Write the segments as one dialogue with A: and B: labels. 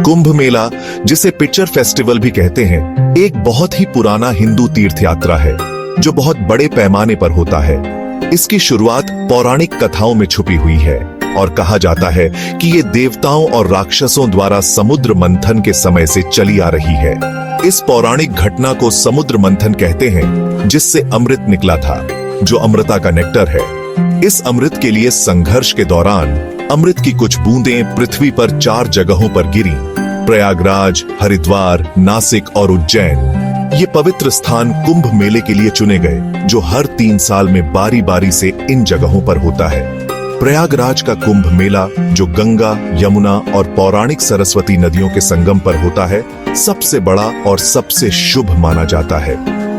A: कुंभ मेला, जिसे picture festival भी कहते हैं, एक बहुत ही पुराना हिंदू तीर्थ यात्रा है जो बहुत बड़े पैमाने पर होता है। इसकी शुरुआत पौराणिक कथाओं में छुपी हुई है और कहा जाता है कि ये देवताओं और राक्षसों द्वारा समुद्र मंथन के समय से चली आ रही है। इस पौराणिक घटना को समुद्र मंथन कहते हैं, जिससे अमृत निकला था, जो अमृता का नेक्टर है। इस अमृत के लिए संघर्ष के दौरान अमृत की कुछ बूंदें पृथ्वी पर 4 जगहों पर गिरी: प्रयागराज, हरिद्वार, नासिक और उज्जैन। ये पवित्र स्थान कुंभ मेले के लिए चुने गए, जो हर 3 साल में बारी बारी से इन जगहों पर होता है। प्रयागराज का कुंभ मेला, जो गंगा, यमुना और पौराणिक सरस्वती नदियों के संगम पर होता है, सबसे बड़ा और सबसे शुभ माना जाता है।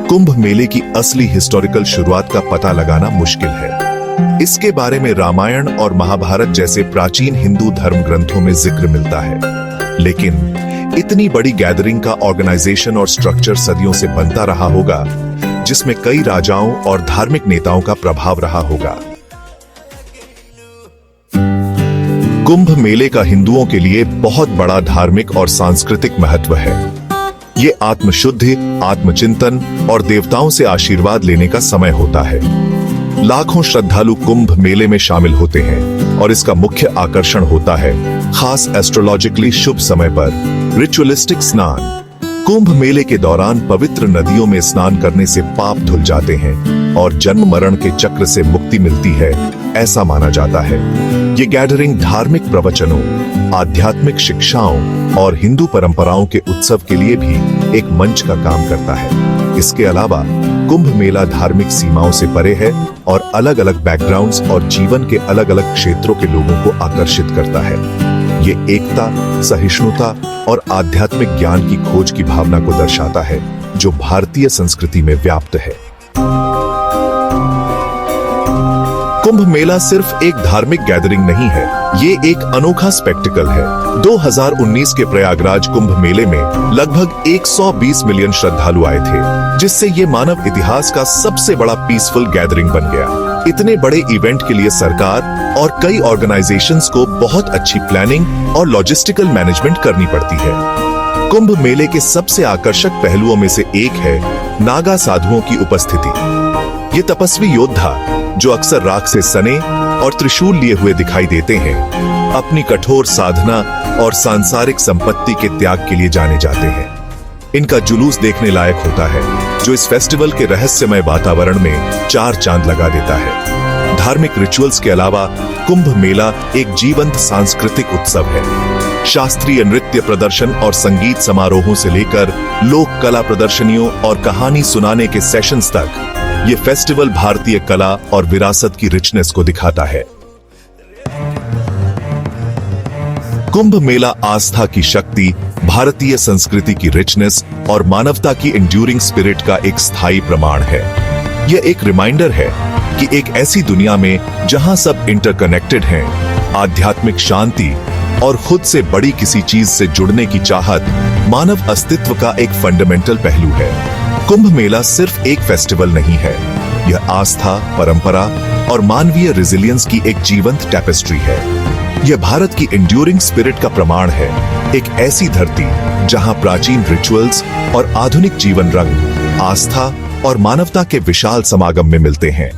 A: कुंभ मेले की असली हिस्टोरिकल शुरुआत का पता लगाना मुश्किल है। इसके बारे में रामायण और महाभारत जैसे प्राचीन हिंदू धर्म ग्रंथों में जिक्र मिलता है, लेकिन इतनी बड़ी गैदरिंग का ऑर्गेनाइजेशन और स्ट्रक्चर सदियों से बनता रहा होगा, जिसमें कई राजाओं और धार्मिक नेताओं का प्रभाव रहा होगा। कुंभ मेले का हिंदुओं के लिए बहुत बड़ा धार्मिक और सांस्कृतिक महत्व है। ये आत्मशुद्धि, आत्मचिंतन और देवताओं से आशीर्वाद लेने का समय होता है। लाखों श्रद्धालु कुंभ मेले में शामिल होते हैं और इसका मुख्य आकर्षण होता है खास एस्ट्रोलॉजिकली शुभ समय पर रिचुअलिस्टिक स्नान। कुंभ मेले के दौरान पवित्र नदियों में स्नान करने से पाप धुल जाते हैं और जन्म मरण के चक्र से मुक्ति मिलती है, ऐसा माना जाता है। ये गैदरिंग धार्मिक प्रवचनों, आध्यात्मिक शिक्षाओं और हिंदू परंपराओं के उत्सव के लिए भी एक मंच का काम करता है। इसके अलावा कुंभ मेला धार्मिक सीमाओं से परे है और अलग अलग बैकग्राउंड्स और जीवन के अलग अलग क्षेत्रों के लोगों को आकर्षित करता है। ये एकता, सहिष्णुता और आध्यात्मिक ज्ञान की खोज की भावना को दर्शाता है, जो भारतीय संस्कृति में व्याप्त है। कुंभ मेला सिर्फ एक धार्मिक गैदरिंग नहीं है, ये एक अनोखा स्पेक्टिकल है। 2019 के प्रयागराज कुंभ मेले में लगभग 120 मिलियन श्रद्धालु आए थे, जिससे ये मानव इतिहास का सबसे बड़ा पीसफुल गैदरिंग बन गया। इतने बड़े इवेंट के लिए सरकार और कई ऑर्गेनाइजेशंस को बहुत अच्छी प्लानिंग और लॉजिस्टिकल मैनेजमेंट करनी पड़ती है। कुंभ मेले के सबसे आकर्षक पहलुओं में से एक है नागा साधुओं की उपस्थिति। ये तपस्वी योद्धा, जो अक्सर राख से सने और त्रिशूल लिए हुए दिखाई देते हैं, अपनी कठोर साधना और सांसारिक संपत्ति के त्याग के लिए जाने जाते हैं। इनका जुलूस देखने लायक होता है, जो इस फेस्टिवल के रहस्यमय वातावरण में 4 चांद लगा देता है। धार्मिक रिचुअल्स के अलावा कुंभ मेला एक जीवंत सांस्कृतिक उत्सव है। शास्त्रीय नृत्य प्रदर्शन और संगीत समारोहों से लेकर लोक कला प्रदर्शनियों और कहानी सुनाने के सेशंस तक, ये फेस्टिवल भारतीय कला और विरासत की रिचनेस को दिखाता है। कुंभ मेला आस्था की शक्ति, भारतीय संस्कृति की रिचनेस और मानवता की एंड्यूरिंग स्पिरिट का एक स्थायी प्रमाण है। यह एक रिमाइंडर है कि एक ऐसी दुनिया में जहां सब इंटरकनेक्टेड हैं, आध्यात्मिक शांति और खुद से बड़ी किसी चीज से जुड़ने की चाहत मानव अस्तित्व का एक फंडामेंटल पहलू है। कुंभ मेला सिर्फ एक फेस्टिवल नहीं है, यह आस्था, परंपरा और मानवीय रेजिलियंस की एक जीवंत टैपेस्ट्री है। यह भारत की एंड्यूरिंग स्पिरिट का प्रमाण है, एक ऐसी धरती जहां प्राचीन रिचुअल्स और आधुनिक जीवन रंग, आस्था और मानवता के विशाल समागम में मिलते हैं।